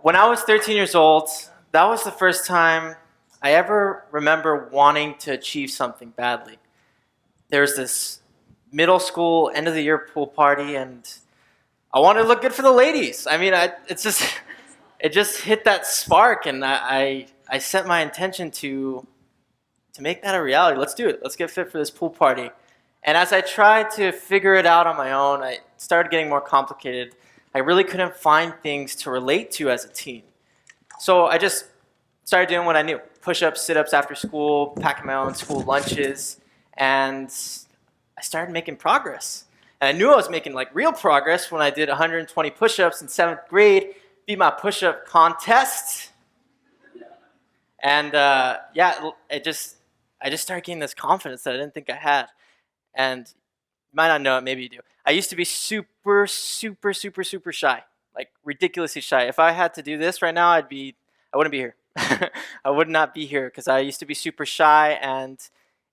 When I was 13 years old, that was the first time I ever remember wanting to achieve something badly. There was this middle school end of the year pool party, and I wanted to look good for the ladies. It just hit that spark, and I set my intention to make that a reality. Let's do it. Let's get fit for this pool party. And as I tried to figure it out on my own, I started getting more complicated. I really couldn't find things to relate to as a teen. So I just started doing what I knew. Push-ups, sit-ups after school, packing my own school lunches, and I started making progress. And I knew I was making like real progress when I did 120 push-ups in 7th grade, beat my push-up contest. And I just started getting this confidence that I didn't think I had. And you might not know it, maybe you do. I used to be super shy, like ridiculously shy. If I had to do this right now, I wouldn't be here. I would not be here because I used to be super shy, and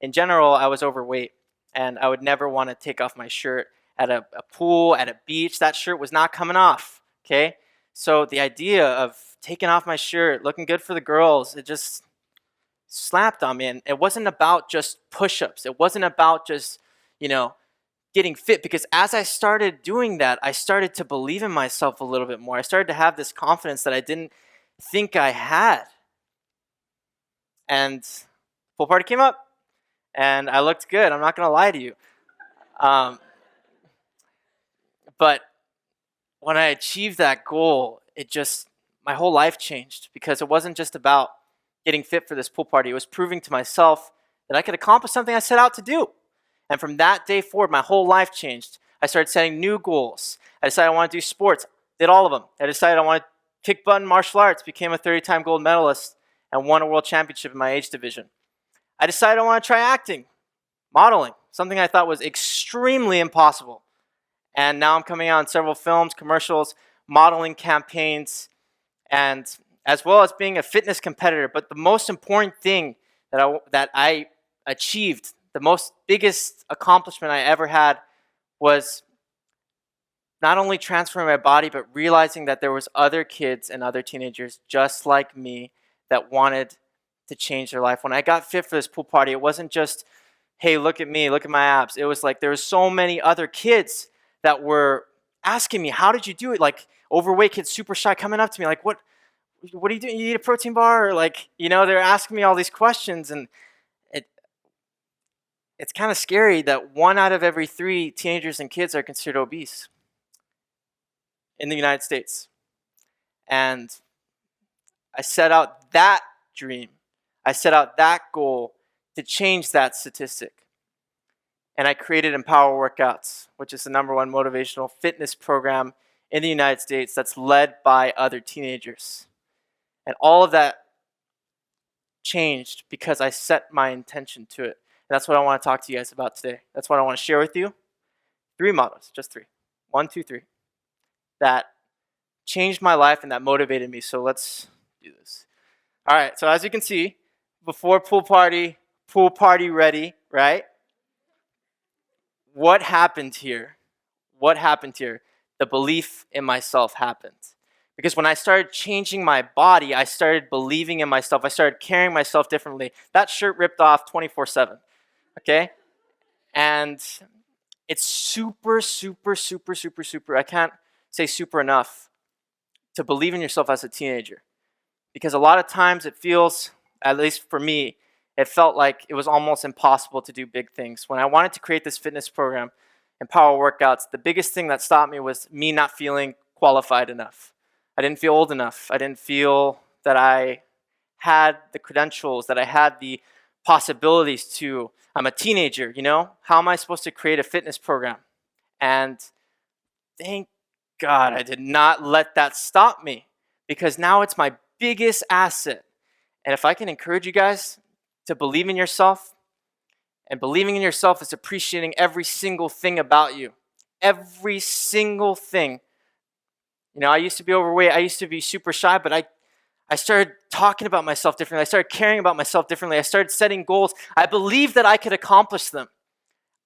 in general, I was overweight, and I would never want to take off my shirt at a pool, at a beach. That shirt was not coming off, okay? So the idea of taking off my shirt, looking good for the girls, it just slapped on me. And it wasn't about just push-ups. It wasn't about just, getting fit, because as I started doing that, I started to believe in myself a little bit more. I started to have this confidence that I didn't think I had. And pool party came up, and I looked good. I'm not going to lie to you. But when I achieved that goal, my whole life changed, because it wasn't just about getting fit for this pool party. It was proving to myself that I could accomplish something I set out to do. And from that day forward, my whole life changed. I started setting new goals. I decided I want to do sports. Did all of them. I decided I want to kick butt in martial arts. Became a 30-time gold medalist and won a world championship in my age division. I decided I want to try acting, modeling, something I thought was extremely impossible. And now I'm coming out in several films, commercials, modeling campaigns, and as well as being a fitness competitor. But the most important thing that I achieved, the biggest accomplishment I ever had, was not only transforming my body, but realizing that there was other kids and other teenagers just like me that wanted to change their life. When I got fit for this pool party, it wasn't just, hey, look at me, look at my abs. It was like there were so many other kids that were asking me, how did you do it? Like overweight kids, super shy, coming up to me like, what are you doing? You eat a protein bar? Or they're asking me all these questions, and it's kind of scary that 1 out of every 3 teenagers and kids are considered obese in the United States. And I set out that dream. I set out that goal to change that statistic. And I created Empower Workouts, which is the #1 motivational fitness program in the United States that's led by other teenagers. And all of that changed because I set my intention to it. And that's what I want to talk to you guys about today. That's what I want to share with you. 3 mottos, just 3. 1, 2, 3. That changed my life and that motivated me. So let's do this. All right, so as you can see, before pool party ready, right? What happened here? The belief in myself happened. Because when I started changing my body, I started believing in myself. I started carrying myself differently. That shirt ripped off 24/7, okay? And it's super, I can't say super enough, to believe in yourself as a teenager. Because a lot of times it feels, at least for me, it felt like it was almost impossible to do big things. When I wanted to create this fitness program, Empower Workouts, the biggest thing that stopped me was me not feeling qualified enough. I didn't feel old enough. I didn't feel that I had the credentials, that I had the possibilities to. I'm a teenager, How am I supposed to create a fitness program? And thank God I did not let that stop me, because now it's my biggest asset. And if I can encourage you guys to believe in yourself, and believing in yourself is appreciating every single thing about you. Every single thing. I used to be overweight. I used to be super shy, but I started talking about myself differently. I started caring about myself differently. I started setting goals. I believed that I could accomplish them.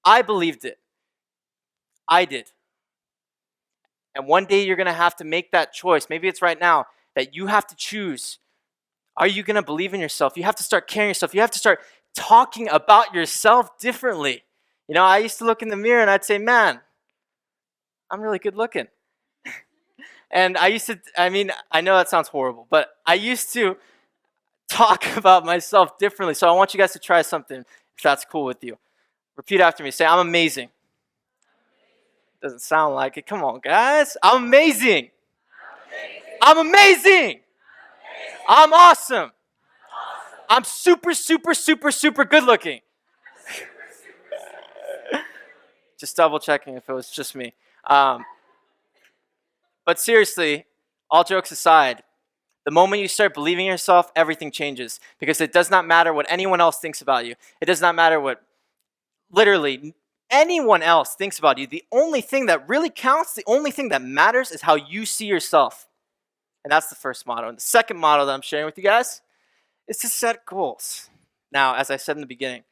I believed it. I did. And one day you're going to have to make that choice. Maybe it's right now. that you have to choose. Are you going to believe in yourself? You have to start caring yourself. You have to start talking about yourself differently. You know, I used to look in the mirror and I'd say, man, I'm really good looking. And I know that sounds horrible, but I used to talk about myself differently. So I want you guys to try something, if that's cool with you. Repeat after me. Say, I'm amazing. Doesn't sound like it. Come on, guys. I'm amazing. I'm amazing. I'm awesome. I'm super, super, super, super good looking. Just double checking if it was just me. But seriously, all jokes aside, the moment you start believing in yourself, everything changes. Because it does not matter what anyone else thinks about you. It does not matter what literally anyone else thinks about you. The only thing that really counts, the only thing that matters is how you see yourself. And that's the first motto. And the second motto that I'm sharing with you guys is to set goals. Now, as I said in the beginning,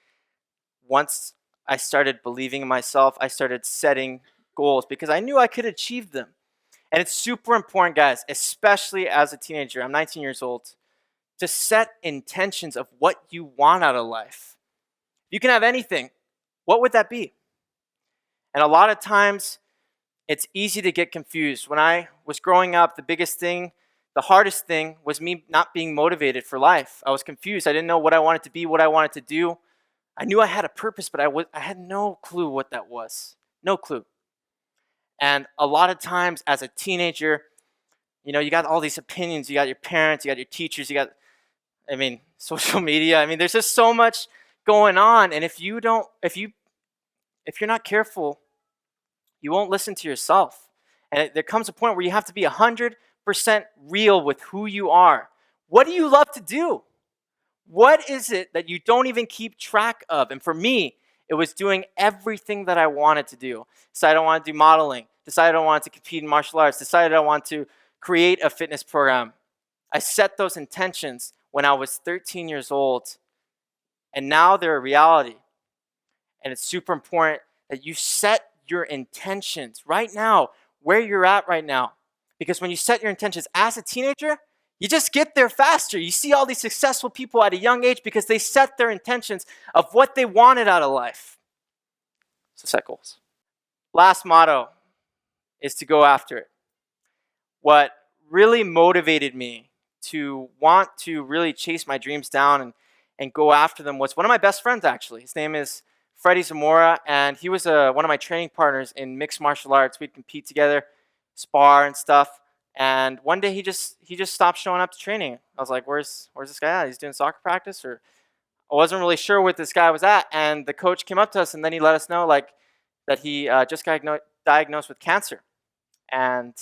once I started believing in myself, I started setting goals because I knew I could achieve them. And it's super important, guys, especially as a teenager. I'm 19 years old, to set intentions of what you want out of life. You can have anything. What would that be? And a lot of times, it's easy to get confused. When I was growing up, the hardest thing was me not being motivated for life. I was confused. I didn't know what I wanted to be, what I wanted to do. I knew I had a purpose, but I had no clue what that was. No clue. And a lot of times as a teenager, you know, you got all these opinions. You got your parents, you got your teachers, you got, social media. There's just so much going on. And if you're not careful, you won't listen to yourself. And there comes a point where you have to be 100% real with who you are. What do you love to do? What is it that you don't even keep track of? And for me, it was doing everything that I wanted to do. Decided I wanted to do modeling. Decided I wanted to compete in martial arts. Decided I wanted to create a fitness program. I set those intentions when I was 13 years old. And now they're a reality. And it's super important that you set your intentions right now, where you're at right now. Because when you set your intentions as a teenager, you just get there faster. You see all these successful people at a young age because they set their intentions of what they wanted out of life. So set goals. Last motto is to go after it. What really motivated me to want to really chase my dreams down and go after them was one of my best friends, actually. His name is Freddie Zamora, and he was one of my training partners in mixed martial arts. We'd compete together, spar and stuff. And one day he just stopped showing up to training. I was like, where's this guy at? He's doing soccer practice? Or I wasn't really sure what this guy was at. And the coach came up to us and then he let us know that he just got diagnosed with cancer. And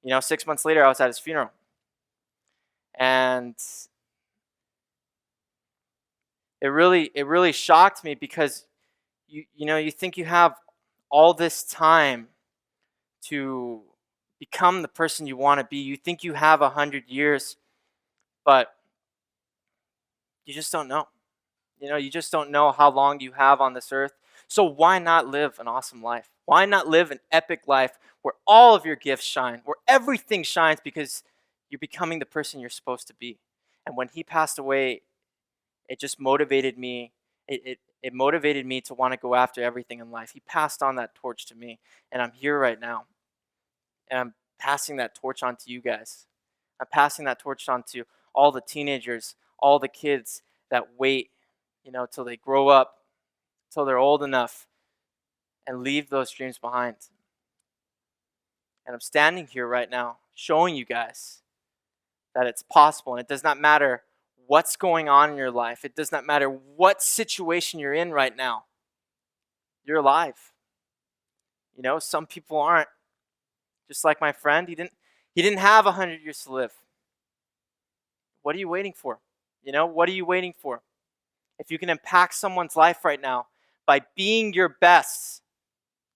6 months later I was at his funeral. And it really shocked me because you think you have all this time to become the person you want to be. You think you have 100 years, but you just don't know. You just don't know how long you have on this earth. So why not live an awesome life? Why not live an epic life where all of your gifts shine, where everything shines because you're becoming the person you're supposed to be? And when he passed away, it just motivated me. It motivated me to want to go after everything in life. He passed on that torch to me, and I'm here right now. And I'm passing that torch on to you guys. I'm passing that torch on to all the teenagers, all the kids that wait, till they grow up, till they're old enough, and leave those dreams behind. And I'm standing here right now showing you guys that it's possible. And it does not matter what's going on in your life. It does not matter what situation you're in right now. You're alive. Some people aren't. Just like my friend, he didn't have 100 years to live. What are you waiting for? What are you waiting for? If you can impact someone's life right now by being your best,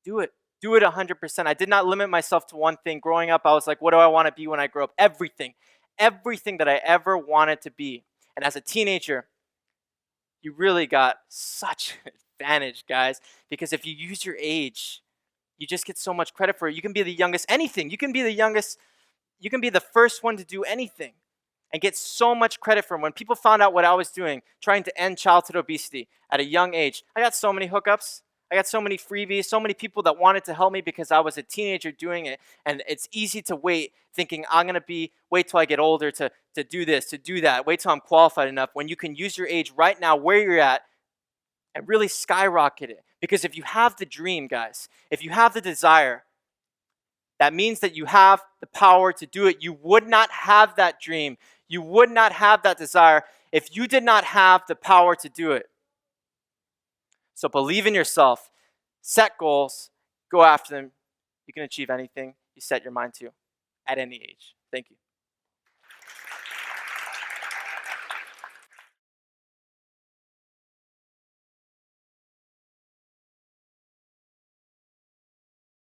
do it. Do it 100%. I did not limit myself to one thing. Growing up, I was like, what do I want to be when I grow up? Everything that I ever wanted to be. And as a teenager, you really got such an advantage, guys, because if you use your age, you just get so much credit for it. You can be the youngest anything. You can be the youngest you can be the first one to do anything and get so much credit for it. When people found out what I was doing, trying to end childhood obesity at a young age, I got so many hookups. I got so many freebies, so many people that wanted to help me because I was a teenager doing it. And it's easy to wait, thinking I'm going to wait till I get older to do this, to do that, wait till I'm qualified enough, when you can use your age right now where you're at and really skyrocket it. Because if you have the dream, guys, if you have the desire, that means that you have the power to do it. You would not have that dream. You would not have that desire if you did not have the power to do it. So believe in yourself, set goals, go after them. You can achieve anything you set your mind to at any age. Thank you.